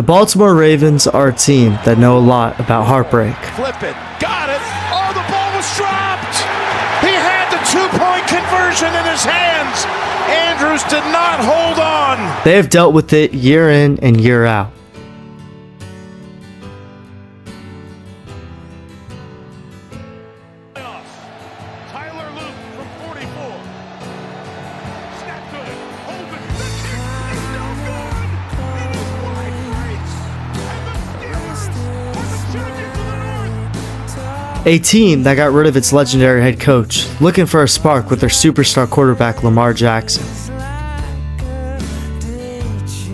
The Baltimore Ravens are a team that know a lot about heartbreak. Flip it. Got it. Oh, the ball was dropped. He had the two-point conversion in his hands. Andrews did not hold on. They have dealt with it year in and year out. A team that got rid of its legendary head coach, looking for a spark with their superstar quarterback Lamar Jackson.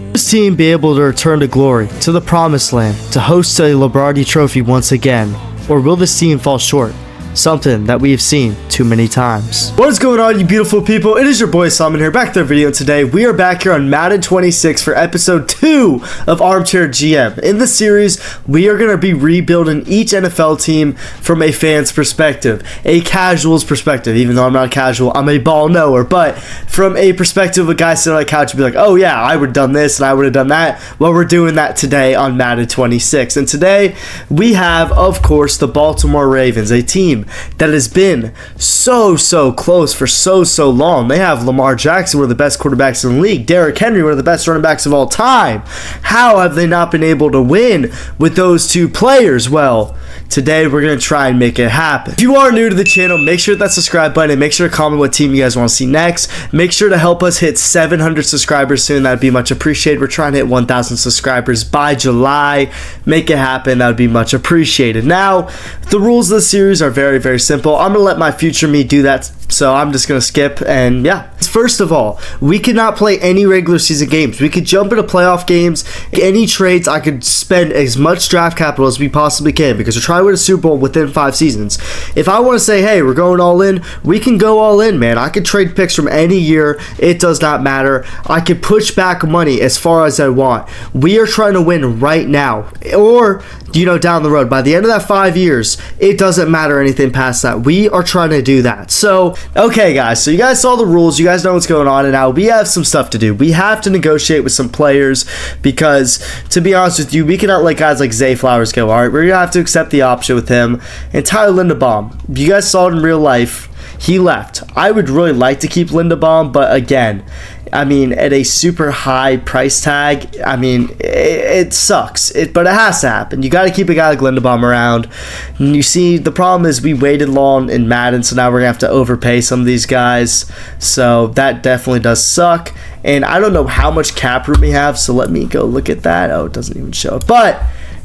Will this team be able to return to glory, to the promised land, to host a Lombardi trophy once again, or will this team fall short? Something that we have seen too many times. What is going on, you beautiful people? It is your boy Simon here, back to the video, and today we are back here on Madden 26 for episode 2 of Armchair GM. In this series, we are going to be rebuilding each NFL team from a fan's perspective, a casual's perspective. Even though I'm not casual, I'm a ball knower, but from a perspective of a guy sitting on a couch and be like, oh yeah, I would have done this and I would have done that. Well, we're doing that today on Madden 26. And today we have, of course, the Baltimore Ravens, a team that has been so close for so long. They have Lamar Jackson, one of the best quarterbacks in the league, Derrick Henry, one of the best running backs of all time. How have they not been able to win with those two players? Well, today we're going to try and make it happen. If you are new to the channel, make sure to hit that subscribe button and make sure to comment what team you guys want to see next. Make sure to help us hit 700 subscribers soon. That would be much appreciated. We're trying to hit 1,000 subscribers by July. Make it happen. That would be much appreciated. Now, the rules of the series are very simple. I'm going to let my future me do that, so I'm just going to skip, and yeah. First of all, we cannot play any regular season games. We could jump into playoff games, any trades. I could spend as much draft capital as we possibly can because we're trying to win a Super Bowl within 5 seasons. If I want to say, hey, we're going all in, we can go all in, man. I could trade picks from any year. It does not matter. I could push back money as far as I want. We are trying to win right now, or down the road. By the end of that 5 years, it doesn't matter anything past that. We are trying to do that. So, okay, guys. So you guys saw the rules. You guys know what's going on, and now we have some stuff to do. We have to negotiate with some players because, to be honest with you, we cannot let guys like Zay Flowers go. All right, we're gonna have to accept the option with him. And Tyler Linderbaum, you guys saw it in real life. He left. I would really like to keep Linderbaum, but again, I mean, at a super high price tag, I mean, it sucks. But it has to happen. You got to keep a guy like Linderbaum around. And you see, the problem is we waited long in Madden, so now we're going to have to overpay some of these guys. So that definitely does suck. And I don't know how much cap room we have, so let me go look at that. Oh, it doesn't even show. But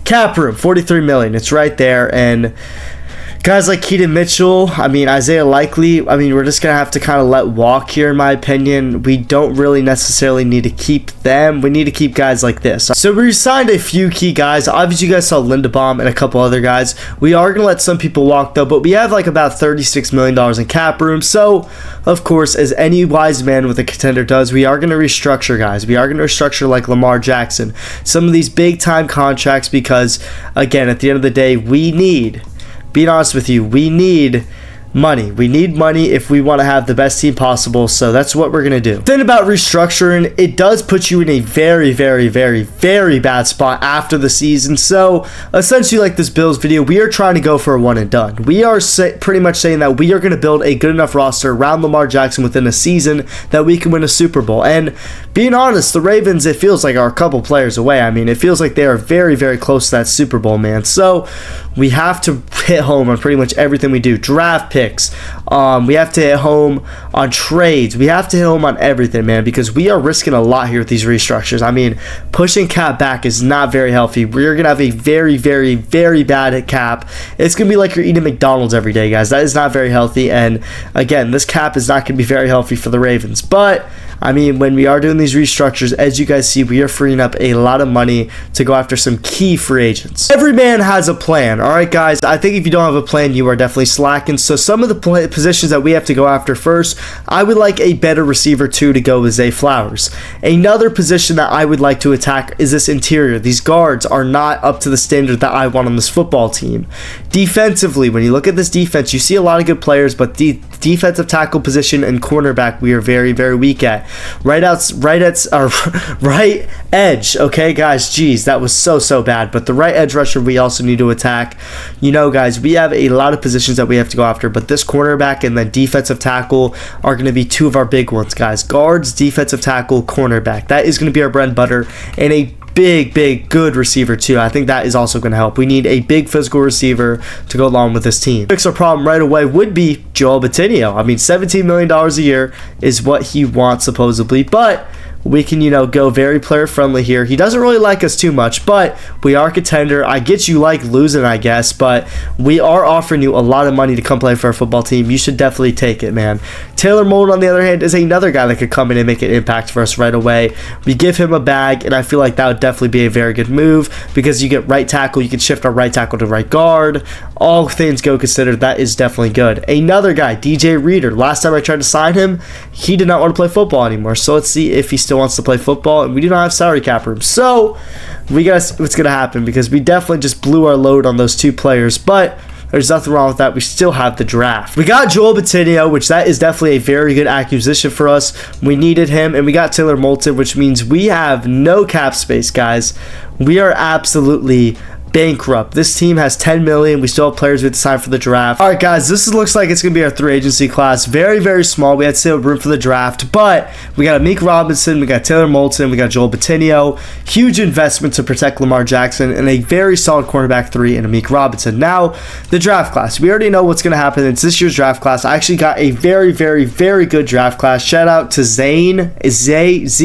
cap room, $43 million. It's right there. And guys like Keaton Mitchell, I mean, Isaiah Likely, I mean, we're just going to have to kind of let walk here, in my opinion. We don't really necessarily need to keep them. We need to keep guys like this. So we signed a few key guys. Obviously, you guys saw Linderbaum and a couple other guys. We are going to let some people walk, though, but we have like about $36 million in cap room. So, of course, as any wise man with a contender does, we are going to restructure guys. We are going to restructure like Lamar Jackson. Some of these big-time contracts because, again, at the end of the day, being honest with you, we need money. We need money if we want to have the best team possible, so that's what we're going to do. The thing about restructuring, it does put you in a very bad spot after the season. So essentially, like this Bills video, we are trying to go for a one and done. We are pretty much saying that we are going to build a good enough roster around Lamar Jackson within a season that we can win a Super Bowl. And being honest, the Ravens, it feels like are a couple players away. I mean, it feels like they are very close to that Super Bowl, man. So we have to hit home on pretty much everything we do. Draft picks. We have to hit home on trades. We have to hit home on everything, man, because we are risking a lot here with these restructures. I mean, pushing cap back is not very healthy. We're going to have a very bad cap. It's going to be like you're eating McDonald's every day, guys. That is not very healthy. And again, this cap is not going to be very healthy for the Ravens. But I mean, when we are doing these restructures, as you guys see, we are freeing up a lot of money to go after some key free agents. Every man has a plan, all right, guys? I think if you don't have a plan, you are definitely slacking. So some of the positions that we have to go after first, I would like a better receiver too to go with Zay Flowers. Another position that I would like to attack is this interior. These guards are not up to the standard that I want on this football team. Defensively, when you look at this defense, you see a lot of good players, but the defensive tackle position and cornerback we are very, very weak at. Right edge. Okay, guys, geez, that was so bad. But the right edge rusher we also need to attack. You know, guys, we have a lot of positions that we have to go after, but this cornerback and the defensive tackle are going to be two of our big ones, guys. Guards, defensive tackle, cornerback. That is going to be our bread and butter, and a big good receiver too. I think that is also going to help. We need a big physical receiver to go along with this team. Fix our problem right away would be Joel Bitonio. I mean, $17 million a year is what he wants supposedly, but we can, go very player friendly here. He doesn't really like us too much, but we are a contender. I get you like losing, I guess, but we are offering you a lot of money to come play for our football team. You should definitely take it, man. Taylor Mold, on the other hand, is another guy that could come in and make an impact for us right away. We give him a bag, and I feel like that would definitely be a very good move because you get right tackle. You can shift our right tackle to right guard. All things go considered, that is definitely good. Another guy, DJ Reader. Last time I tried to sign him, he did not want to play football anymore. So let's see if he still wants to play football, and we do not have salary cap room, so we gotta see what's gonna happen because we definitely just blew our load on those two players, but there's nothing wrong with that. We still have the draft. We got Joel Bitonio, which that is definitely a very good acquisition for us. We needed him, and we got Taylor Moulton, which means we have no cap space, guys. We are absolutely bankrupt. This team has $10 million. We still have players we have to sign for the draft. All right, guys, this looks like it's going to be our free agency class. Very, very small. We had to save room for the draft, but we got Amik Robinson, we got Taylor Moulton, we got Joel Bitonio. Huge investment to protect Lamar Jackson, and a very solid cornerback 3 in Amik Robinson. Now, the draft class. We already know what's going to happen. It's this year's draft class. I actually got a very, very, very good draft class. Shout out to Zahn, Z-A-H-N.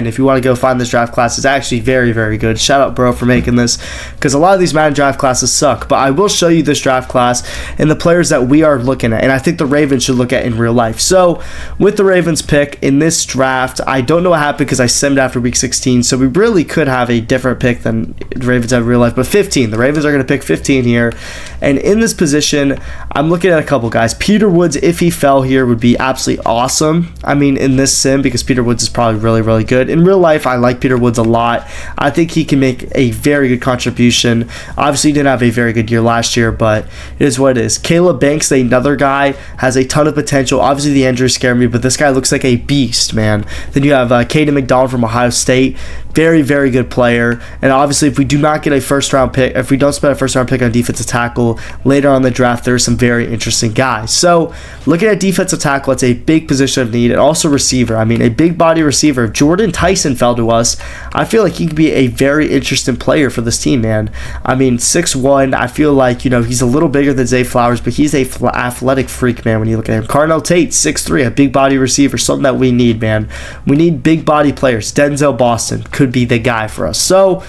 If you want to go find this draft class, it's actually very, very good. Shout out, bro, for making this, because a lot of these Madden draft classes suck, but I will show you this draft class and the players that we are looking at, and I think the Ravens should look at in real life. So with the Ravens pick in this draft, I don't know what happened because I simmed after week 16, so we really could have a different pick than the Ravens have in real life, but 15. The Ravens are going to pick 15 here, and in this position, I'm looking at a couple guys. Peter Woods, if he fell here, would be absolutely awesome. I mean, in this sim, because Peter Woods is probably really, really good. In real life, I like Peter Woods a lot. I think he can make a very good contribution. Obviously, he didn't have a very good year last year, but it is what it is. Caleb Banks, another guy, has a ton of potential. Obviously, the injuries scare me, but this guy looks like a beast, man. Then you have Caden McDonald from Ohio State. Very, very good player. And obviously, if we do not get a first-round pick, if we don't spend a first-round pick on defensive tackle later on in the draft, there are some very interesting guys. So, looking at defensive tackle, it's a big position of need, and also receiver. I mean, a big body receiver. If Jordan Tyson fell to us, I feel like he could be a very interesting player for this team, man. I mean, 6'1", I feel like, he's a little bigger than Zay Flowers, but he's a athletic freak, man, when you look at him. Carnell Tate, 6'3", a big body receiver, something that we need, man. We need big body players. Denzel Boston could be the guy for us. So,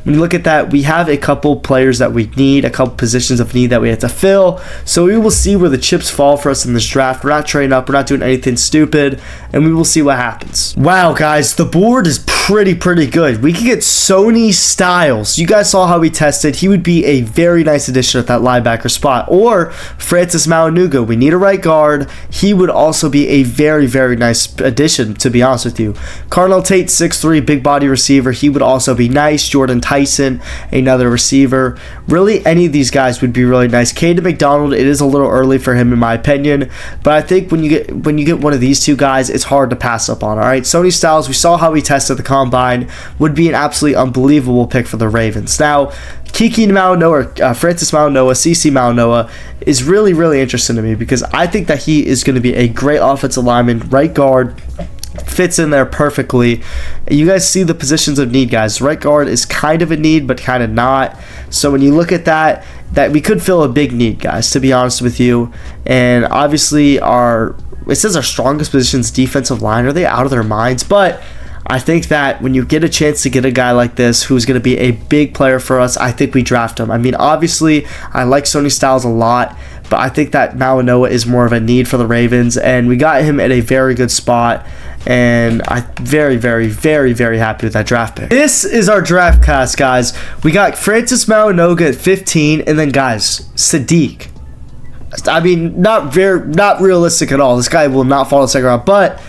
when you look at that, we have a couple players that we need, a couple positions of need that we have to fill. So we will see where the chips fall for us in this draft. We're not trading up. We're not doing anything stupid. And we will see what happens. Wow, guys, the board is pretty good. We could get Sony Styles. You guys saw how we tested. He would be a very nice addition at that linebacker spot. Or Francis Mauanuga. We need a right guard. He would also be a very nice addition, to be honest with you. Carnell Tate, 6'3", big body receiver. He would also be nice. Jordan Tyson, another receiver. Really, any of these guys would be really nice. Caden McDonald, it is a little early for him in my opinion, but I think when you get one of these two guys, it's hard to pass up on. All right, Sony Styles, we saw how he tested the combine, would be an absolutely unbelievable pick for the Ravens. Now, Kiki Mauanoa, Francis Mauanoa, CC Mauanoa is really interesting to me because I think that he is going to be a great offensive lineman, right guard. Fits in there perfectly. You guys see the positions of need, guys. Right guard is kind of a need, but kind of not. So when you look at that we could fill a big need, guys, to be honest with you. And obviously it says our strongest positions, defensive line. Are they out of their minds? But I think that when you get a chance to get a guy like this who's going to be a big player for us, I think we draft him. I mean, obviously, I like Sony Styles a lot, but I think that Mauanoa is more of a need for the Ravens, and we got him at a very good spot, and I'm very happy with that draft pick. This is our draft class, guys. We got Francis Mauanoa at 15, and then, guys, Sadiq. I mean, not realistic at all. This guy will not fall in the second round, but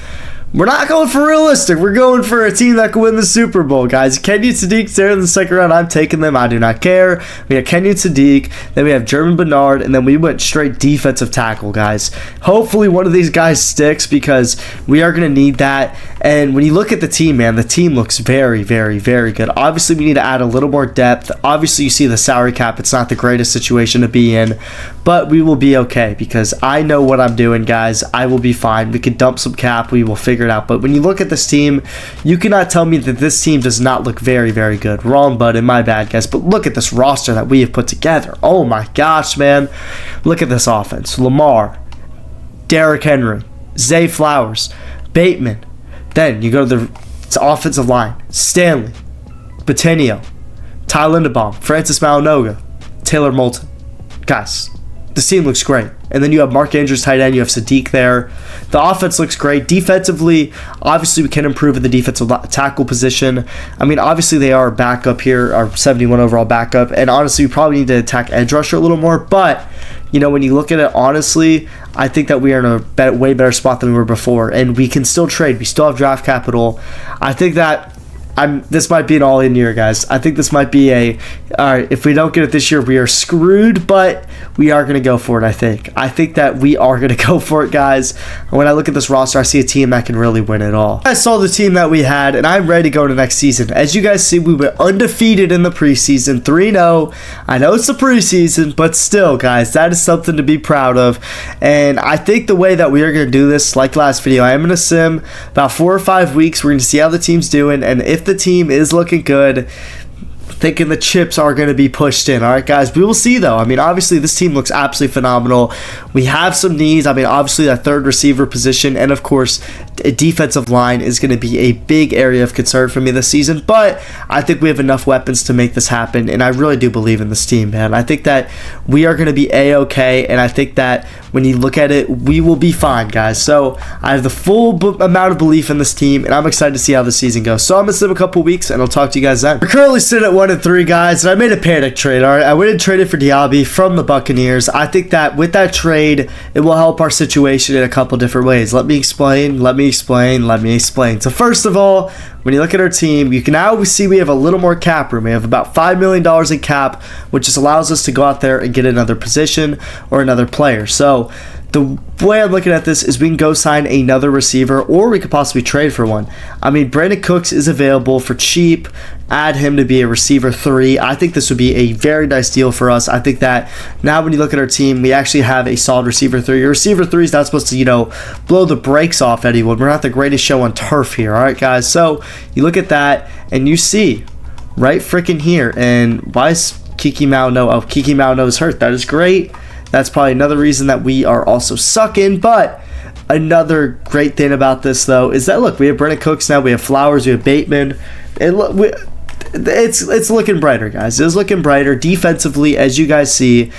we're not going for realistic. We're going for a team that can win the Super Bowl, guys. Kenyon Sadiq's there in the second round. I'm taking them. I do not care. We have Kenyon Sadiq. Then we have German Bernard. And then we went straight defensive tackle, guys. Hopefully one of these guys sticks because we are going to need that. And when you look at the team, man, the team looks very, very, very good. Obviously, we need to add a little more depth. Obviously, you see the salary cap. It's not the greatest situation to be in. But we will be okay because I know what I'm doing, guys. I will be fine. We can dump some cap. We will figure it out. But when you look at this team, you cannot tell me that this team does not look very, very good. Wrong button, my bad, guys. But look at this roster that we have put together. Oh my gosh, man. Look at this offense. Lamar, Derrick Henry, Zay Flowers, Bateman. Then you go to the offensive line. Stanley, Patenio, Ty Linderbaum, Francis Malanoga, Taylor Moulton. Guys, this team looks great. And then you have Mark Andrews tight end. You have Sadiq there. The offense looks great. Defensively, obviously we can improve in the defensive tackle position. I mean, obviously they are backup here, our 71 overall backup. And honestly, we probably need to attack edge rusher a little more. But, you know, when you look at it honestly, I think that we are in a way better spot than we were before. And we can still trade. We still have draft capital. I think that this might be an all-in year, guys. I think this might be all right, if we don't get it this year, we are screwed, but we are going to go for it, I think. I think that we are going to go for it, guys. When I look at this roster, I see a team that can really win it all. I saw the team that we had, and I'm ready to go to next season. As you guys see, we were undefeated in the preseason, 3-0. I know it's the preseason, but still, guys, that is something to be proud of. And I think the way that we are going to do this, like last video, I am going to sim about 4 or 5 weeks. We're going to see how the team's doing, and if the team is looking good, thinking the chips are going to be pushed in. All right, guys, we will see, though. I mean, obviously, this team looks absolutely phenomenal. We have some needs. I mean, obviously, that third receiver position and, of course, a defensive line is going to be a big area of concern for me this season, but I think we have enough weapons to make this happen, and I really do believe in this team, man. I think that we are going to be A-okay, and I think that when you look at it, we will be fine, guys. So I have the full amount of belief in this team, and I'm excited to see how the season goes. So I'm going to sit a couple weeks, and I'll talk to you guys then. We're currently sitting at 1-3, guys, and I made a panic trade, all right? I went and traded for Diaby from the Buccaneers. I think that with that trade, it will help our situation in a couple different ways. Let me explain. So first of all, when you look at our team, you can now see we have a little more cap room. We have about $5 million in cap, which just allows us to go out there and get another position or another player. So the way I'm looking at this is we can go sign another receiver, or we could possibly trade for one. I mean, Brandon Cooks is available for cheap. Add him to be a receiver 3. I think this would be a very nice deal for us. I think that now when you look at our team, we actually have a solid receiver 3. Your receiver 3 is not supposed to, blow the brakes off anyone. We're not the greatest show on turf here, all right, guys? So you look at that, and you see right freaking here. And why is Kiki Malno? Oh, Kiki Malno is hurt. That is great. That's probably another reason that we are also sucking. But another great thing about this, though, is that, look, we have Brandon Cooks now. We have Flowers. We have Bateman. And look, it's looking brighter, guys. It's looking brighter defensively, as you guys see.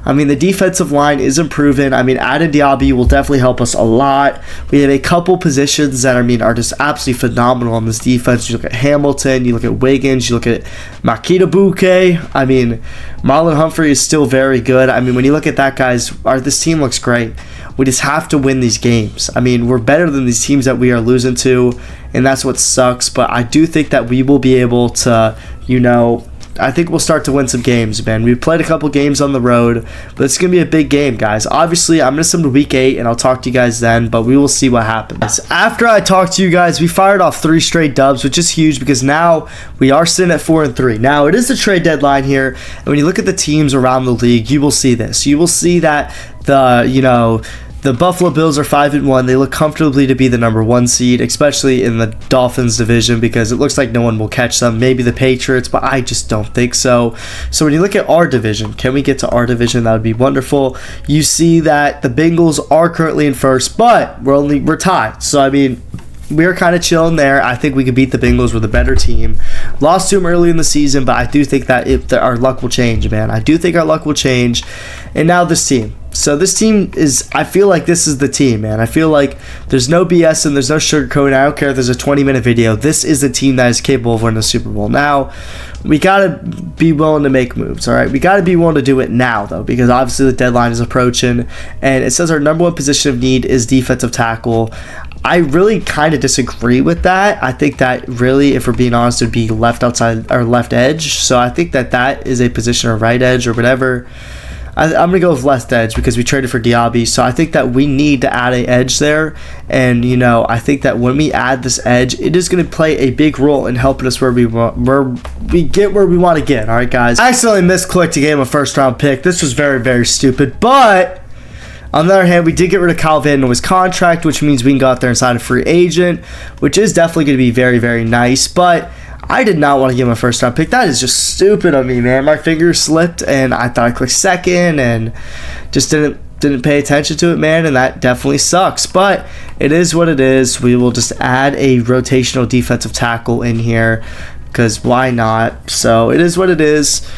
I mean, the defensive line is improving. I mean, adding Diaby will definitely help us a lot. We have a couple positions that, are just absolutely phenomenal on this defense. You look at Hamilton, you look at Wiggins, you look at Makita Buke. I mean, Marlon Humphrey is still very good. I mean, when you look at that, guys, this team looks great. We just have to win these games. I mean, we're better than these teams that we are losing to, and that's what sucks. But I do think that we will be able to, I think we'll start to win some games, man. We played a couple games on the road, but it's going to be a big game, guys. Obviously, I'm going to send to week 8, and I'll talk to you guys then, but we will see what happens. After I talk to you guys, we fired off 3 straight dubs, which is huge because now we are sitting at 4-3. Now, it is the trade deadline here, and when you look at the teams around the league, you will see this. You will see that the Buffalo Bills are 5-1. They look comfortably to be the number 1 seed, especially in the Dolphins division, because it looks like no one will catch them. Maybe the Patriots, but I just don't think so. So when you look at our division, can we get to our division? That would be wonderful. You see that the Bengals are currently in first, but we're tied. So I mean, we're kind of chilling there. I think we could beat the Bengals. We're the better team. Lost to them early in the season, but I do think that our luck will change, man. I do think our luck will change. And now this team. So this team is, I feel like this is the team, man. I feel like there's no BS and there's no sugarcoating. I don't care if there's a 20-minute video. This is a team that is capable of winning the Super Bowl. Now, we got to be willing to make moves, all right? We got to be willing to do it now, though, because obviously the deadline is approaching. And it says our number one position of need is defensive tackle. I really kind of disagree with that. I think that really, if we're being honest, would be left outside or left edge. So I think that is a position or right edge or whatever. I'm going to go with left edge because we traded for Diaby. So I think that we need to add an edge there. And, I think that when we add this edge, it is going to play a big role in helping us where we get where we want to get. All right, guys. I accidentally misclicked to get him a first-round pick. This was very, very stupid. But on the other hand, we did get rid of Kyle Van Noy's contract, which means we can go out there and sign a free agent, which is definitely going to be very, very nice. But I did not want to give him a first-round pick. That is just stupid of me, man. My finger slipped, and I thought I clicked second, and just didn't pay attention to it, man, and that definitely sucks. But it is what it is. We will just add a rotational defensive tackle in here, because why not? So it is what it is.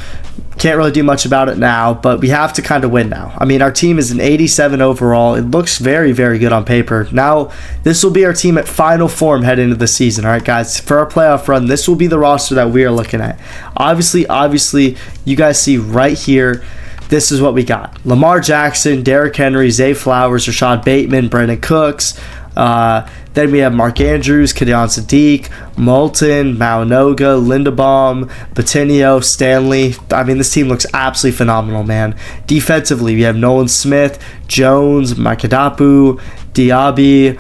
Can't really do much about it now, but we have to kind of win now. I mean, our team is an 87 overall. It looks very, very good on paper. Now, this will be our team at final form heading into the season. All right, guys, for our playoff run, this will be the roster that we are looking at. Obviously, you guys see right here, this is what we got. Lamar Jackson, Derrick Henry, Zay Flowers, Rashad Bateman, Brandon Cooks. Then we have Mark Andrews, Kadeon Sadiq, Moulton, Maunoga, Linderbaum, Batinio, Stanley. I mean, this team looks absolutely phenomenal, man. Defensively, we have Nolan Smith, Jones, Makadapu, Diaby,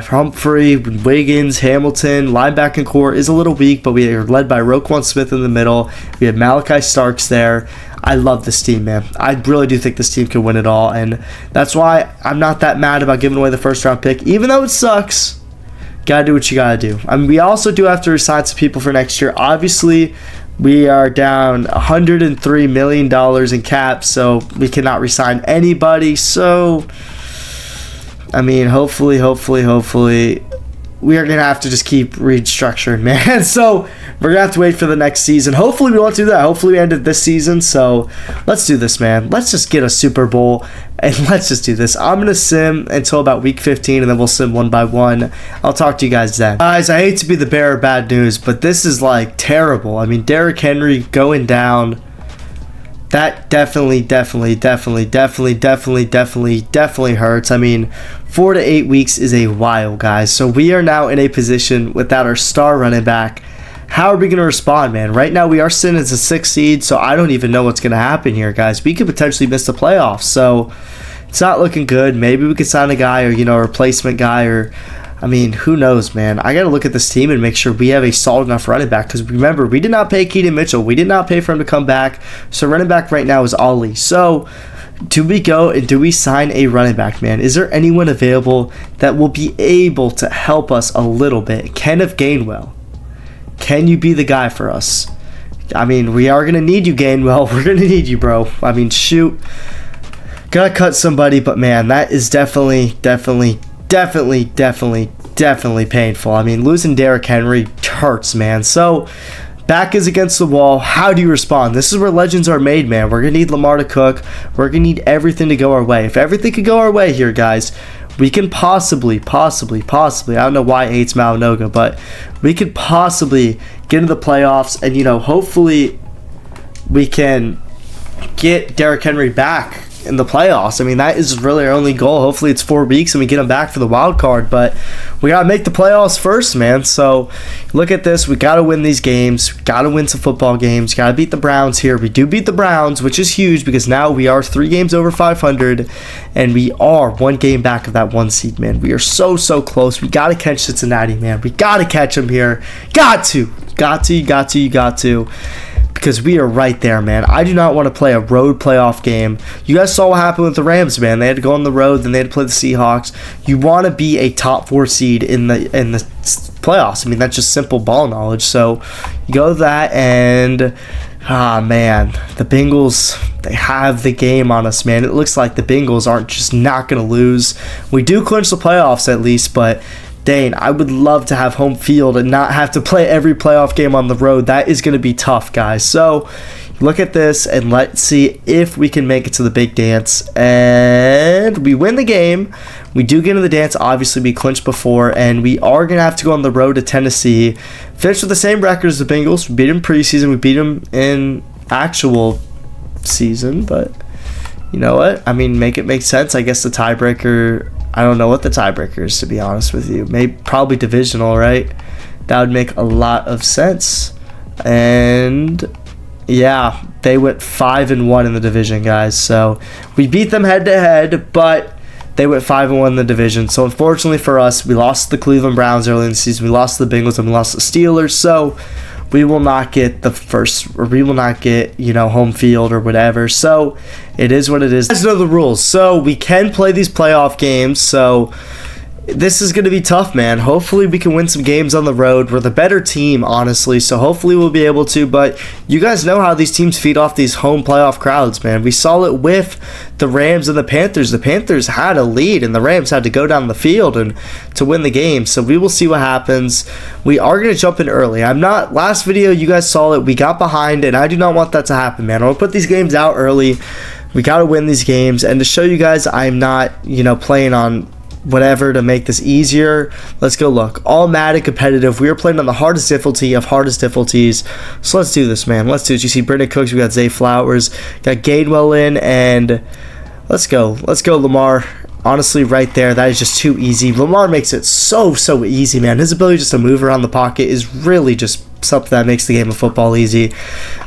Humphrey, Wiggins, Hamilton. Linebacking core is a little weak, but we are led by Roquan Smith in the middle. We have Malachi Starks there. I love this team, man. I really do think this team can win it all, and that's why I'm not that mad about giving away the first-round pick, even though it sucks. Gotta do what you gotta do. I mean, we also do have to resign some people for next year. Obviously, we are down $103 million in cap, so we cannot resign anybody. So, I mean, hopefully, we are going to have to just keep restructuring, man. So we're going to have to wait for the next season. Hopefully we won't do that. Hopefully we ended this season. So let's do this, man. Let's just get a Super Bowl, and let's just do this. I'm going to sim until about week 15, and then we'll sim one by one. I'll talk to you guys then. Guys, I hate to be the bearer of bad news, but this is, like, terrible. I mean, Derrick Henry going down, that definitely hurts. I mean, 4 to 8 weeks is a while, guys. So we are now in a position without our star running back. How are we going to respond, man? Right now we are sitting as a 6th seed, so I don't even know what's going to happen here, guys. We could potentially miss the playoffs, so it's not looking good. Maybe we could sign a guy or, a replacement guy, or I mean, who knows, man? I got to look at this team and make sure we have a solid enough running back. Because remember, we did not pay Keaton Mitchell. We did not pay for him to come back. So running back right now is Ollie. So do we go and do we sign a running back, man? Is there anyone available that will be able to help us a little bit? Kenneth Gainwell, can you be the guy for us? I mean, we are going to need you, Gainwell. We're going to need you, bro. I mean, shoot. Gotta cut somebody, but man, that is definitely painful. I mean, losing Derrick Henry hurts, man. So, back is against the wall. How do you respond? This is where legends are made, man. We're going to need Lamar to cook. We're going to need everything to go our way. If everything could go our way here, guys, we can possibly, I don't know why it hates Maunoga, but we could possibly get into the playoffs and, hopefully we can get Derrick Henry back in the playoffs. I mean, that is really our only goal. Hopefully it's 4 weeks and we get him back for the wild card, but we gotta make the playoffs first, man. So look at this. We gotta win these games. Gotta win some football games. Gotta beat the Browns here. We do beat the Browns, which is huge because now we are 3 games over 500 and we are 1 game back of that 1 seed, man. We are so close. We gotta catch Cincinnati, man. We gotta catch them here. Got to. Because we are right there, man. I do not want to play a road playoff game. You guys saw what happened with the Rams, man. They had to go on the road, then they had to play the Seahawks. You want to be a top 4 seed in the playoffs. I mean, that's just simple ball knowledge. So you go to that, and man, the Bengals, they have the game on us, man. It looks like the Bengals aren't just not going to lose. We do clinch the playoffs at least, but Dane, I would love to have home field and not have to play every playoff game on the road. That is going to be tough, guys. So look at this, and let's see if we can make it to the big dance. And we win the game. We do get into the dance. Obviously, we clinched before, and we are going to have to go on the road to Tennessee. Finish with the same record as the Bengals. We beat them preseason. We beat them in actual season, but you know what? I mean, make it make sense. I guess the tiebreaker, I don't know what the tiebreaker is, to be honest with you. Probably divisional, right? That would make a lot of sense. And yeah, they went 5-1 in the division, guys. So we beat them head to head, but they went 5-1 in the division. So unfortunately for us, we lost the Cleveland Browns early in the season. We lost the Bengals and we lost the Steelers. So we will not get home field or whatever. So it is what it is. You guys know the rules. So we can play these playoff games. So this is going to be tough, man. Hopefully we can win some games on the road. We're the better team, honestly, so hopefully we'll be able to. But you guys know how these teams feed off these home playoff crowds, man. We saw it with the Rams and the Panthers. The Panthers had a lead, and the Rams had to go down the field and to win the game. So we will see what happens. We are going to jump in early. Last video, you guys saw it. We got behind, and I do not want that to happen, man. I'm going to put these games out early. We got to win these games. And to show you guys I'm not, playing on whatever to make this easier, let's go look. All Madden competitive. We are playing on the hardest difficulty of hardest difficulties. So let's do this, man. Let's do it. You see Brandon Cooks, we got Zay Flowers, got Gainwell in, and let's go. Let's go, Lamar. Honestly, right there, that is just too easy. Lamar makes it so easy, man. His ability just to move around the pocket is really just something that makes the game of football easy.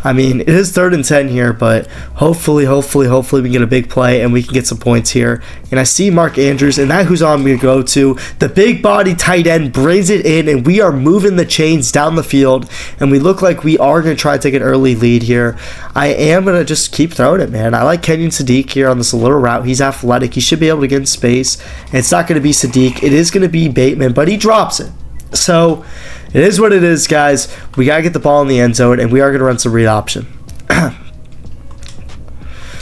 I mean, it is 3rd and 10 here, but hopefully we can get a big play and we can get some points here. And I see Mark Andrews, and that who's on me to go to. The big body tight end brings it in, and we are moving the chains down the field, and we look like we are going to try to take an early lead here. I am going to just keep throwing it, man. I like Kenyon Sadiq here on this little route. He's athletic. He should be able to get in space. And it's not going to be Sadiq. It is going to be Bateman, but he drops it. So it is what it is, guys. We got to get the ball in the end zone, and we are going to run some read option.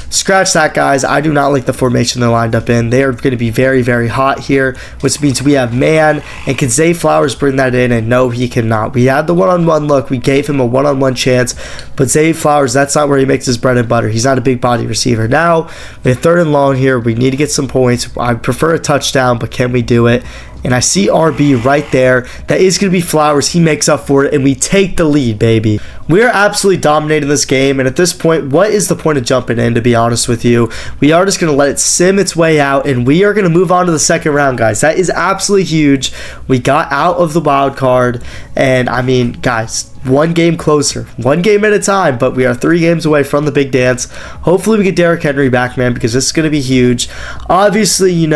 Scratch that, guys. I do not like the formation they're lined up in. They are going to be very hot here, which means we have man. And can Zay Flowers bring that in? And no, he cannot. We had the one-on-one look. We gave him a one-on-one chance. But Zay Flowers, that's not where he makes his bread and butter. He's not a big body receiver. Now, we have 3rd and long here. We need to get some points. I prefer a touchdown, but can we do it? And I see RB right there. That is going to be Flowers. He makes up for it, and we take the lead, baby. We are absolutely dominating this game, and at this point, what is the point of jumping in, to be honest with you? We are just going to let it sim its way out, and we are going to move on to the second round, guys. That is absolutely huge. We got out of the wild card, and I mean, guys, one game closer, one game at a time, but we are 3 games away from the big dance. Hopefully we get Derrick Henry back, man, because this is going to be huge. Obviously,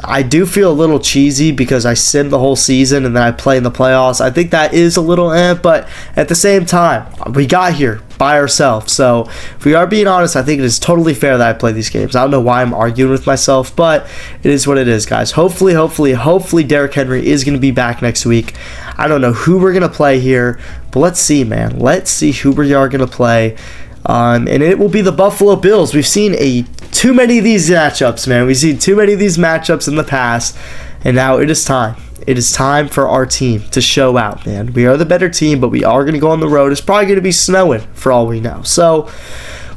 I do feel a little cheesy because I sim the whole season and then I play in the playoffs. I think that is a little but at the same time, we got here by ourselves. So if we are being honest, I think it is totally fair that I play these games. I don't know why I'm arguing with myself, but it is what it is, guys. Hopefully Derrick Henry is going to be back next week. I don't know who we're going to play here, but let's see, man. Let's see who we are going to play. And it will be the Buffalo Bills. We've seen too many of these matchups, man. We've seen too many of these matchups in the past, and now it is time. It is time for our team to show out, man. We are the better team, but we are going to go on the road. It's probably going to be snowing for all we know. So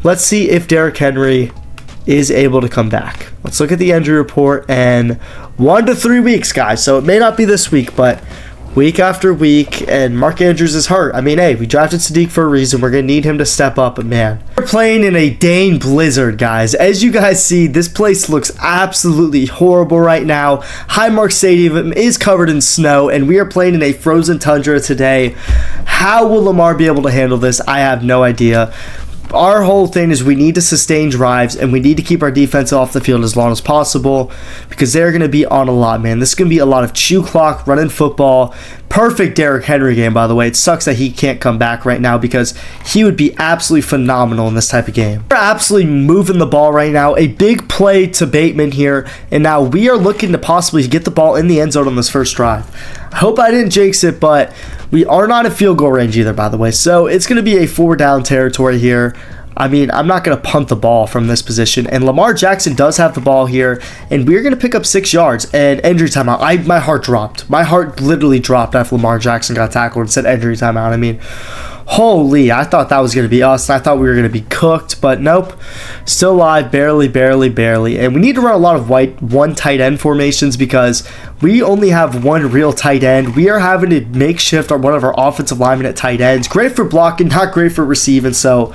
let's see if Derrick Henry is able to come back. Let's look at the injury report, and 1 to 3 weeks, guys. So it may not be this week, but week after week, and Mark Andrews is hurt. I mean, hey, we drafted Sadiq for a reason. We're going to need him to step up, but man, we're playing in a dang blizzard, guys. As you guys see, this place looks absolutely horrible right now. Highmark Stadium is covered in snow, and we are playing in a frozen tundra today. How will Lamar be able to handle this? I have no idea. Our whole thing is we need to sustain drives, and we need to keep our defense off the field as long as possible because they're going to be on a lot, man. This is going to be a lot of chew clock, running football. Perfect Derrick Henry game, by the way. It sucks that he can't come back right now because he would be absolutely phenomenal in this type of game. We're absolutely moving the ball right now. A big play to Bateman here, and now we are looking to possibly get the ball in the end zone on this first drive. I hope I didn't jinx it, but we are not in field goal range either, by the way. So it's going to be a 4-down territory here. I mean, I'm not going to punt the ball from this position. And Lamar Jackson does have the ball here. And we're going to pick up 6 yards. And injury timeout. My heart dropped. My heart literally dropped after Lamar Jackson got tackled and said injury timeout. I mean, holy, I thought that was going to be us. I thought we were going to be cooked. But nope. Still alive. Barely. And we need to run a lot of one tight end formations because we only have one real tight end. We are having to makeshift one of our offensive linemen at tight ends. Great for blocking, not great for receiving. So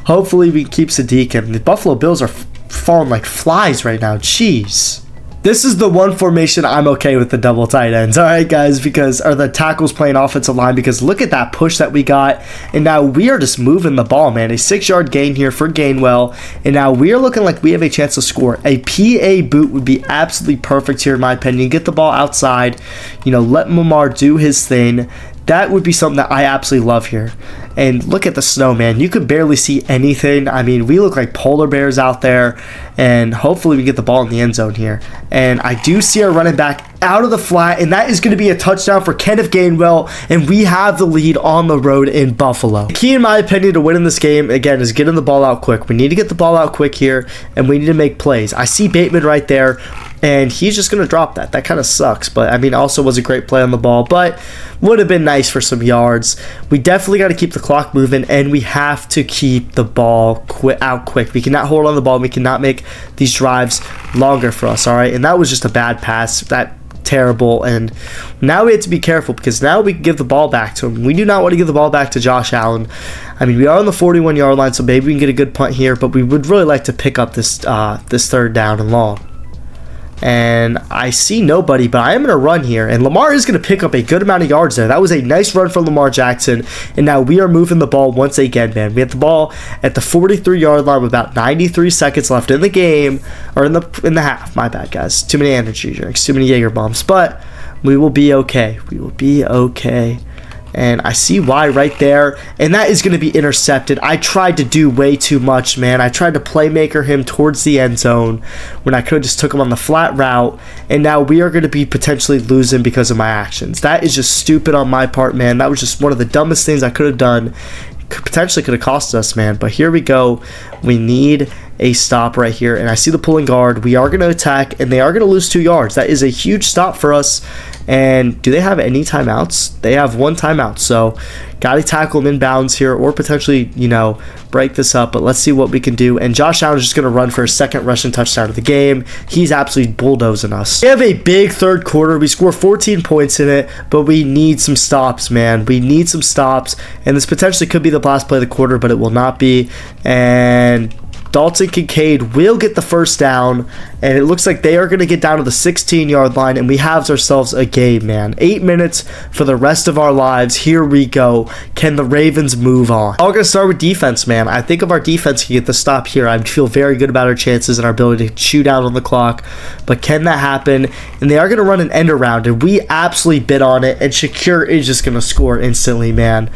hopefully we can keep Sadiq. And the Buffalo Bills are falling like flies right now. Jeez. This is the one formation I'm okay with the double tight ends. All right, guys, because are the tackles playing offensive line? Because look at that push that we got. And now we are just moving the ball, man. A 6-yard gain here for Gainwell. And now we are looking like we have a chance to score. A PA boot would be absolutely perfect here, in my opinion. Get the ball outside. Let Lamar do his thing. That would be something that I absolutely love here. And look at the snow, man. You could barely see anything. I mean, we look like polar bears out there. And hopefully we get the ball in the end zone here. And I do see our running back out of the flat. And that is going to be a touchdown for Kenneth Gainwell. And we have the lead on the road in Buffalo. The key, in my opinion, to winning this game, again, is getting the ball out quick. We need to get the ball out quick here. And we need to make plays. I see Bateman right there. And he's just going to drop that. That kind of sucks. But, I mean, also was a great play on the ball. But would have been nice for some yards. We definitely got to keep the clock moving. And we have to keep the ball out quick. We cannot hold on the ball. We cannot make these drives longer for us. All right. And that was just a bad pass. That terrible. And now we have to be careful because now we can give the ball back to him. We do not want to give the ball back to Josh Allen. I mean, we are on the 41-yard line. So maybe we can get a good punt here. But we would really like to pick up this third down and long. And I see nobody, but I am going to run here. And Lamar is going to pick up a good amount of yards there. That was a nice run from Lamar Jackson. And now we are moving the ball once again, man. We have the ball at the 43-yard line with about 93 seconds left in the game. Or in the half. My bad, guys. Too many energy drinks. Too many Jaeger bombs. But we will be okay. We will be okay. And I see why right there. And that is going to be intercepted. I tried to do way too much, man. I tried to playmaker him towards the end zone when I could have just took him on the flat route. And now we are going to be potentially losing because of my actions. That is just stupid on my part, man. That was just one of the dumbest things I could have done. Potentially could have cost us, man. But here we go. We need a stop right here. And I see the pulling guard. We are going to attack. And they are going to lose 2 yards. That is a huge stop for us. And do they have any timeouts? They have 1 timeout. So got to tackle them inbounds here or potentially, break this up. But let's see what we can do. And Josh Allen is just going to run for his second rushing touchdown of the game. He's absolutely bulldozing us. We have a big third quarter. We score 14 points in it, but we need some stops, man. We need some stops. And this potentially could be the last play of the quarter, but it will not be. And Dalton Kincaid will get the first down, and it looks like they are going to get down to the 16-yard line, and we have ourselves a game, man. 8 minutes for the rest of our lives. Here we go. Can the Ravens move on? I'm going to start with defense, man. I think if our defense can get the stop here, I feel very good about our chances and our ability to shoot out on the clock, but can that happen? And they are going to run an end around, and we absolutely bid on it, and Shakir is just going to score instantly, man.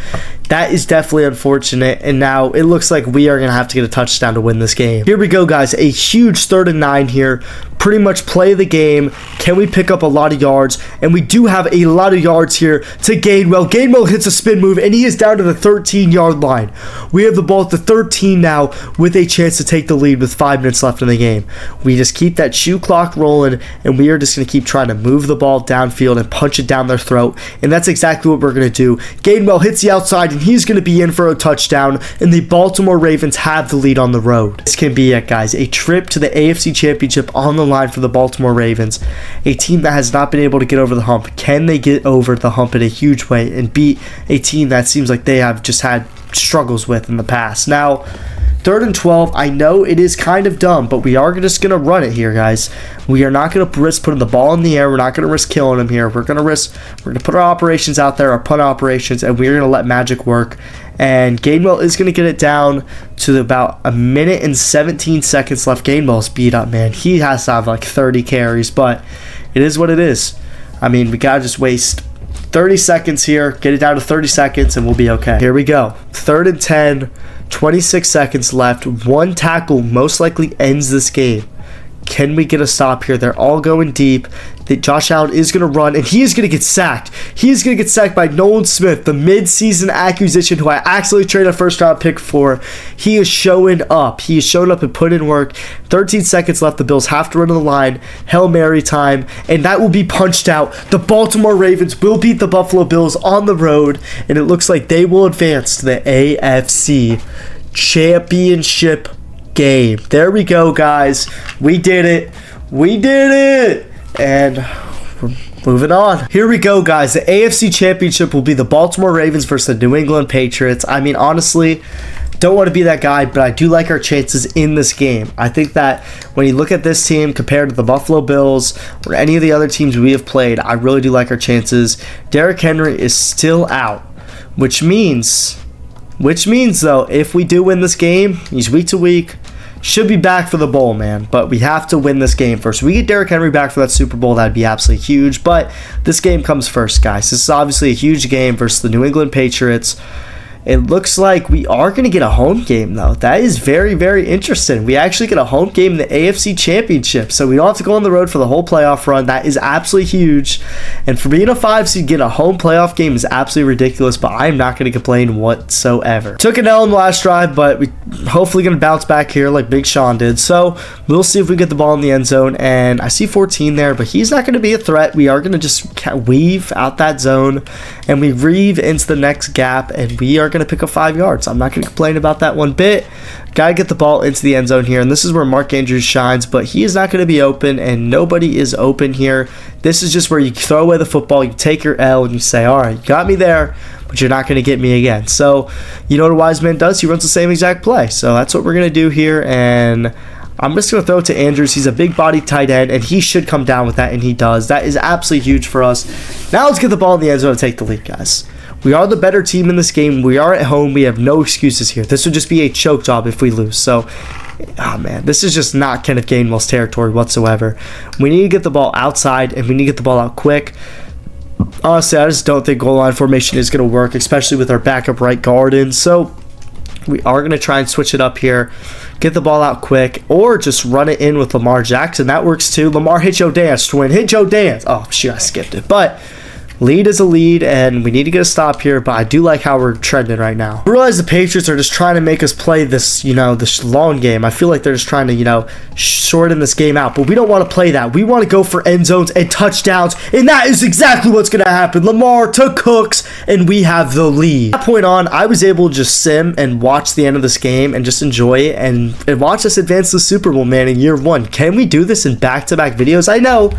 That is definitely unfortunate, and now it looks like we are going to have to get a touchdown to win this game. Here we go, guys. A huge 3rd and 9 here. Pretty much play the game. Can we pick up a lot of yards? And we do have a lot of yards here to Gainwell. Gainwell hits a spin move, and he is down to the 13-yard line. We have the ball at the 13 now with a chance to take the lead with 5 minutes left in the game. We just keep that shoe clock rolling, and we are just going to keep trying to move the ball downfield and punch it down their throat, and that's exactly what we're going to do. Gainwell hits the outside, and he's going to be in for a touchdown, and the Baltimore Ravens have the lead on the road. This can be it, guys. A trip to the AFC Championship on the line for the Baltimore Ravens, a team that has not been able to get over the hump. Can they get over the hump in a huge way and beat a team that seems like they have just had struggles with in the past? Now, 3rd and 12, I know it is kind of dumb, but we are just going to run it here, guys. We are not going to risk putting the ball in the air. We're not going to risk killing him here. We're going to put our operations out there, our punt operations, and we're going to let magic work. And Gainwell is going to get it down to about 1 minute and 17 seconds left. Gainwell's beat up, man. He has to have like 30 carries, but it is what it is. I mean, we got to just waste 30 seconds here, get it down to 30 seconds, and we'll be okay. Here we go. 3rd and 10, 26 seconds left. 1 tackle most likely ends this game. Can we get a stop here? They're all going deep. that Josh Allen is going to run, and he is going to get sacked. He is going to get sacked by Nolan Smith, the mid-season acquisition who I accidentally traded a first-round pick for. He is showing up. He is showing up and put in work. 13 seconds left. The Bills have to run to the line. Hail Mary time, and that will be punched out. The Baltimore Ravens will beat the Buffalo Bills on the road, and it looks like they will advance to the AFC Championship game. There we go, guys. We did it. We did it. And we're moving on. Here we go, guys. The AFC Championship will be the Baltimore Ravens versus the New England Patriots. I mean, honestly, don't want to be that guy, but I do like our chances in this game. I think that when you look at this team compared to the Buffalo Bills or any of the other teams we have played, I really do like our chances. Derrick Henry is still out, which means though, if we do win this game, he's week to week, should be back for the bowl, man. But we have to win this game first. If we get Derrick Henry back for that Super Bowl, that'd be absolutely huge. But this game comes first, guys. This is obviously a huge game versus the New England Patriots. It looks like we are going to get a home game, though. That is very, very interesting. We actually get a home game in the AFC Championship, so we don't have to go on the road for the whole playoff run. That is absolutely huge. And for being a 5 seed, get a home playoff game is absolutely ridiculous, but I'm not going to complain whatsoever. Took an L in the last drive, but we hopefully going to bounce back here like Big Sean did. So we'll see if we get the ball in the end zone. And I see 14 there, but he's not going to be a threat. We are going to just weave out that zone, and we reave into the next gap, and we are going to pick up 5 yards. I'm not going to complain about that one bit. Got to get the ball into the end zone here, and this is where Mark Andrews shines, but he is not going to be open, and nobody is open here. This is just where you throw away the football, you take your L, and you say, all right, you got me there, but you're not going to get me again. So, you know what a wise man does? He runs the same exact play. So that's what we're going to do here, and I'm just going to throw it to Andrews. He's a big-bodied tight end, and he should come down with that, and he does. That is absolutely huge for us. Now let's get the ball in the end zone and take the lead, guys. We are the better team in this game. We are at home. We have no excuses here. This would just be a choke job if we lose. So, oh man, this is just not Kenneth Gainwell's territory whatsoever. We need to get the ball outside, and we need to get the ball out quick. Honestly, I just don't think goal line formation is going to work, especially with our backup right guard in. So, we are going to try and switch it up here. Get the ball out quick, or just run it in with Lamar Jackson. That works too. Lamar, hit your dance, twin. Hit your dance. Oh, shoot, I skipped it. But lead is a lead, and we need to get a stop here, but I do like how we're trending right now. I realize the Patriots are just trying to make us play this, this long game. I feel like they're just trying to, shorten this game out, but we don't want to play that. We want to go for end zones and touchdowns, and that is exactly what's going to happen. Lamar to Cooks, and we have the lead. From that point on, I was able to just sim and watch the end of this game and just enjoy it and watch us advance the Super Bowl, man, in year 1. Can we do this in back-to-back videos? I know.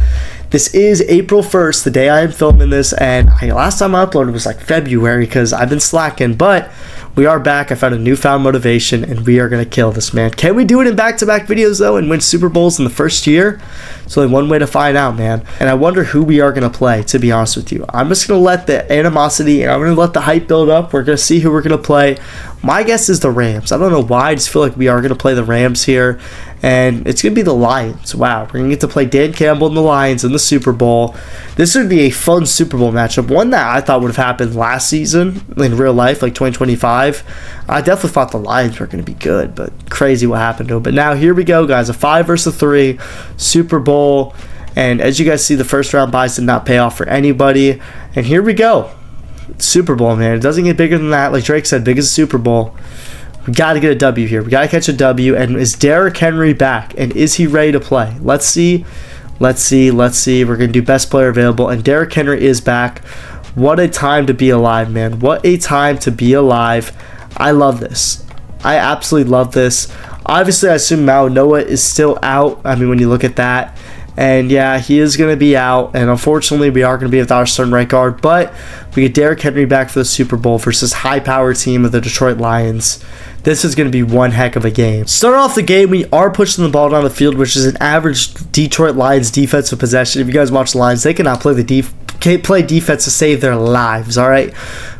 This is April 1st, the day I am filming this, and last time I uploaded was like February because I've been slacking, but we are back. I found a newfound motivation, and we are going to kill this, man. Can we do it in back-to-back videos, though, and win Super Bowls in the first year? It's only one way to find out, man. And I wonder who we are going to play, to be honest with you. I'm just going to let the animosity, and I'm going to let the hype build up. We're going to see who we're going to play. My guess is the Rams. I don't know why. I just feel like we are going to play the Rams here. And it's going to be the Lions. Wow. We're going to get to play Dan Campbell and the Lions in the Super Bowl. This would be a fun Super Bowl matchup. One that I thought would have happened last season in real life, like 2025. I definitely thought the Lions were going to be good, but crazy what happened to them. But now here we go, guys. A 5 versus 3 Super Bowl. And as you guys see, the first round buys did not pay off for anybody. And here we go. Super Bowl, man. It doesn't get bigger than that. Like Drake said, big as a Super Bowl. We got to get a W here. We got to catch a W. And is Derrick Henry back? And is he ready to play? Let's see. Let's see. We're going to do best player available. And Derrick Henry is back. What a time to be alive, man. What a time to be alive. I love this. I absolutely love this. Obviously, I assume Noah is still out. I mean, when you look at that. And yeah, he is going to be out. And unfortunately, we are going to be without our starting right guard. But we get Derrick Henry back for the Super Bowl versus high-powered team of the Detroit Lions. This is going to be one heck of a game. Starting off the game, we are pushing the ball down the field, which is an average Detroit Lions defensive possession. If you guys watch the Lions, they cannot play defense to save their lives, all right?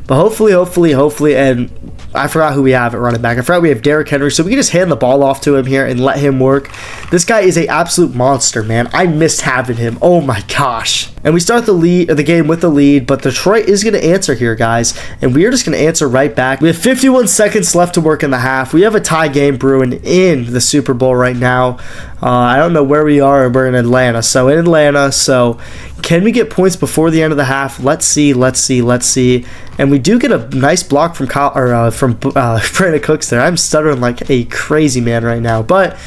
But hopefully, and I forgot who we have at running back. I forgot we have Derrick Henry, so we can just hand the ball off to him here and let him work. This guy is an absolute monster, man. I missed having him. Oh my gosh. And we start the game with the lead, but Detroit is going to answer here, guys. And we are just going to answer right back. We have 51 seconds left to work in the half. We have a tie game brewing in the Super Bowl right now. I don't know where we are. We're in Atlanta. So in Atlanta. So can we get points before the end of the half? Let's see. And we do get a nice block from Brandon Cooks there. I'm stuttering like a crazy man right now. But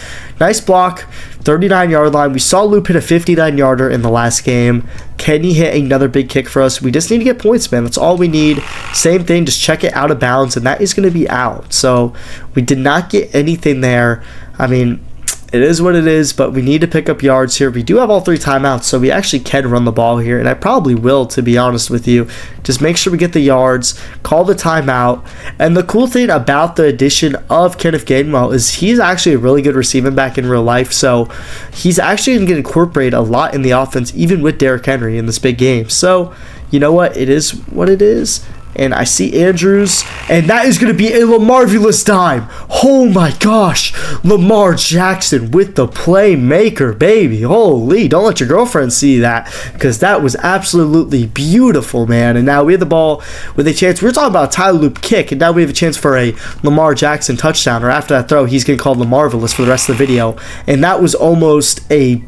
nice block. 39-yard line. We saw Loop hit a 59-yarder in the last game. Can he hit another big kick for us? We just need to get points, man. That's all we need. Same thing. Just check it out of bounds, and that is going to be out. So we did not get anything there. I mean, it is what it is, but we need to pick up yards here. We do have all 3 timeouts, so we actually can run the ball here, and I probably will, to be honest with you. Just make sure we get the yards, call the timeout, and the cool thing about the addition of Kenneth Gainwell is he's actually a really good receiving back in real life, so he's actually going to get incorporated a lot in the offense, even with Derrick Henry in this big game. So, you know what? It is what it is. And I see Andrews, and that is going to be a Lamarvulous dime. Oh my gosh, Lamar Jackson with the playmaker, baby. Holy, don't let your girlfriend see that, because that was absolutely beautiful, man. And now we have the ball with a chance. We were talking about a tie loop kick, and now we have a chance for a Lamar Jackson touchdown. Or after that throw, he's getting called Lamarvulous for the rest of the video. And that was almost a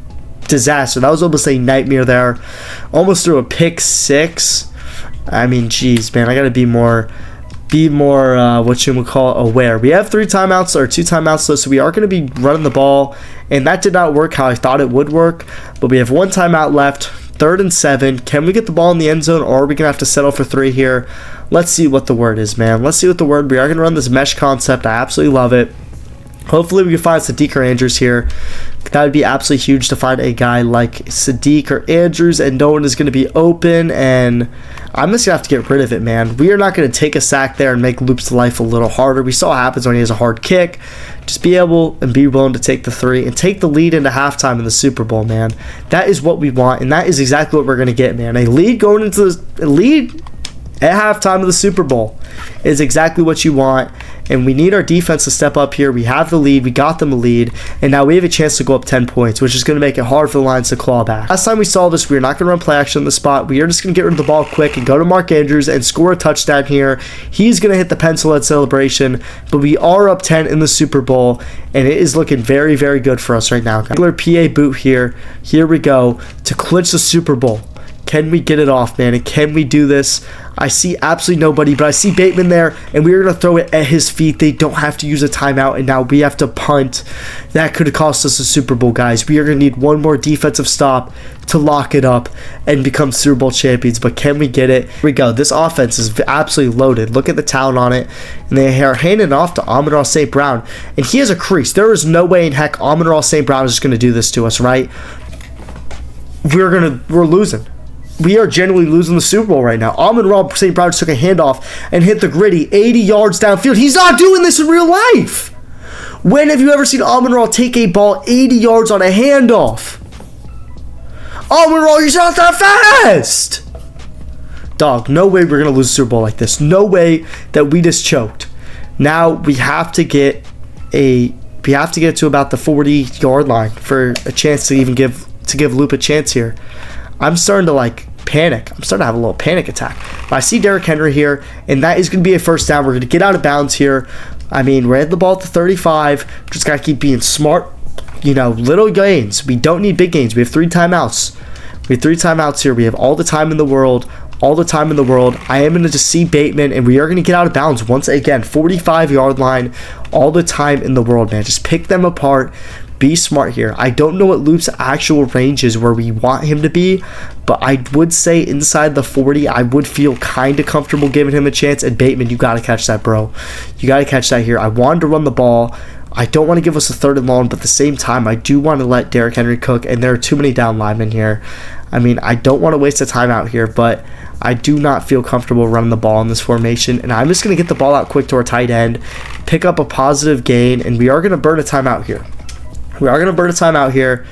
disaster. That was almost a nightmare there. Almost threw a pick 6. I mean, geez, man, I gotta be more what you would call aware. We have 3 timeouts or 2 timeouts though, so we are gonna be running the ball, and that did not work how I thought it would work. But we have 1 timeout left, 3rd and 7. Can we get the ball in the end zone, or are we gonna have to settle for 3 here? Let's see what the word is, man. Let's see what the word. We are gonna run this mesh concept. I absolutely love it. Hopefully we can find Sadiq or Andrews here. That would be absolutely huge to find a guy like Sadiq or Andrews, and no one is going to be open, and I'm just going to have to get rid of it, man. We are not going to take a sack there and make Loop's life a little harder. We saw what happens when he has a hard kick. Just be able and be willing to take the 3 and take the lead into halftime in the Super Bowl, man. That is what we want, and that is exactly what we're going to get, man. A lead going into the lead at halftime of the Super Bowl is exactly what you want. And we need our defense to step up here. We have the lead. We got them a lead. And now we have a chance to go up 10 points, which is going to make it hard for the Lions to claw back. Last time we saw this, we were not going to run play action on the spot. We are just going to get rid of the ball quick and go to Mark Andrews and score a touchdown here. He's going to hit the pencil at celebration. But we are up 10 in the Super Bowl, and it is looking very, very good for us right now. Regular PA boot here. Here we go to clinch the Super Bowl. Can we get it off, man? And can we do this? I see absolutely nobody, but I see Bateman there, and we're going to throw it at his feet. They don't have to use a timeout, and now we have to punt. That could have cost us a Super Bowl, guys. We are going to need one more defensive stop to lock it up and become Super Bowl champions, but can we get it? Here we go. This offense is absolutely loaded. Look at the talent on it, and they are handing it off to Amon-Ra St. Brown, and he has a crease. There is no way in heck Amon-Ra St. Brown is just going to do this to us, right? We're losing. We are genuinely losing the Super Bowl right now. Amon-Ra St. Brown took a handoff and hit the gritty 80 yards downfield. He's not doing this in real life. When have you ever seen Amon-Ra take a ball 80 yards on a handoff? Amon-Ra, he's not that fast. Dog, no way we're going to lose a Super Bowl like this. No way that we just choked. Now we have to get to about the 40-yard line for a chance to even give Loop a chance here. I'm starting to panic. I'm starting to have a little panic attack. But I see Derrick Henry here, and that is going to be a first down. We're going to get out of bounds here. I mean, we're at the ball at the 35. Just got to keep being smart. Little gains. We don't need big gains. We have 3 timeouts. We have 3 timeouts here. We have all the time in the world. All the time in the world. I am going to just see Bateman, and we are going to get out of bounds once again. 45-yard line. All the time in the world, man. Just pick them apart. Be smart here. I don't know what Loop's actual range is where we want him to be, but I would say inside the 40, I would feel kind of comfortable giving him a chance. And Bateman, you got to catch that, bro. You got to catch that here. I wanted to run the ball. I don't want to give us a 3rd and long, but at the same time, I do want to let Derrick Henry cook, and there are too many down linemen here. I mean, I don't want to waste a timeout here, but I do not feel comfortable running the ball in this formation, and I'm just going to get the ball out quick to our tight end, pick up a positive gain, and we are going to burn a timeout here. We are going to burn a timeout here.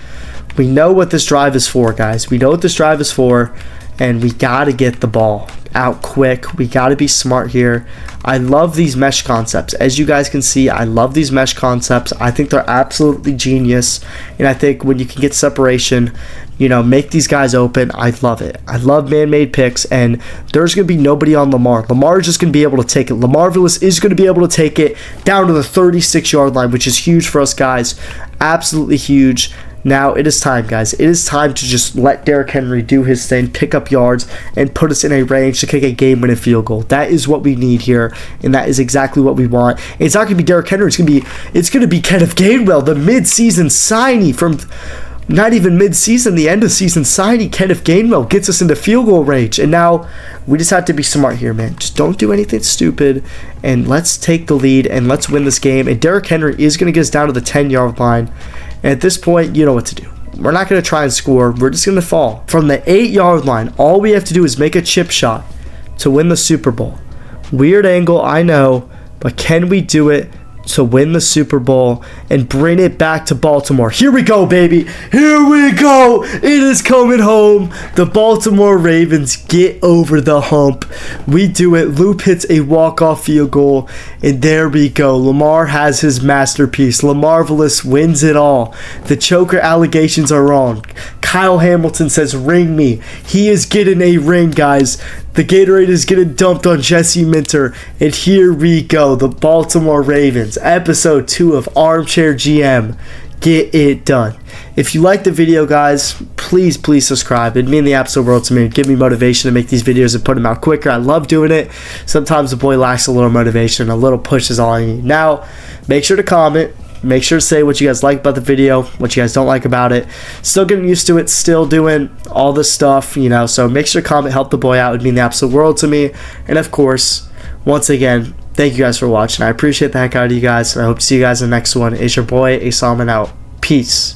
We know what this drive is for, guys. We know what this drive is for, and we got to get the ball. out quick. We got to be smart here. I love these mesh concepts. As you guys can see, I love these mesh concepts. I think they're absolutely genius. And I think when you can get separation, you know, make these guys open, I love it. I love man-made picks, and there's going to be nobody on Lamar. Lamar is just going to be able to take it. Lamar Villas is going to be able to take it down to the 36-yard line, which is huge for us guys. Absolutely huge. Now it is time, guys. It is time to just let Derrick Henry do his thing, pick up yards, and put us in a range to kick a game-winning field goal. That is what we need here, and that is exactly what we want. And it's not going to be Derrick Henry. It's going to be Kenneth Gainwell, the mid-season signee from. Not even mid-season, the end of season signing. Kenneth Gainwell gets us into field goal range. And now we just have to be smart here, man. Just don't do anything stupid. And let's take the lead and let's win this game. And Derrick Henry is going to get us down to the 10-yard line. And at this point, you know what to do. We're not going to try and score. We're just going to fall. From the 8-yard line, all we have to do is make a chip shot to win the Super Bowl. Weird angle, I know. But can we do it to win the Super Bowl and bring it back to Baltimore? Here we go, baby. Here we go. It is coming home. The Baltimore Ravens get over the hump. We do it. Loop hits a walk-off field goal, and there we go. Lamar has his masterpiece. Lamarvelous wins it all. The choker allegations are wrong. Kyle Hamilton says, ring me. He is getting a ring, guys. The Gatorade is getting dumped on Jesse Minter. And here we go. The Baltimore Ravens. Episode 2 of Armchair GM. Get it done. If you like the video, guys, please subscribe. It'd mean the absolute world to me. It'd give me motivation to make these videos and put them out quicker. I love doing it. Sometimes the boy lacks a little motivation. A little push is all I need. Now, make sure to comment. Make sure to say what you guys like about the video, what you guys don't like about it. Still getting used to it, still doing all this stuff, you know, so make sure to comment, help the boy out. It would mean the absolute world to me. And of course, once again, thank you guys for watching. I appreciate the heck out of you guys, and I hope to see you guys in the next one. It's your boy, Asalman out. Peace.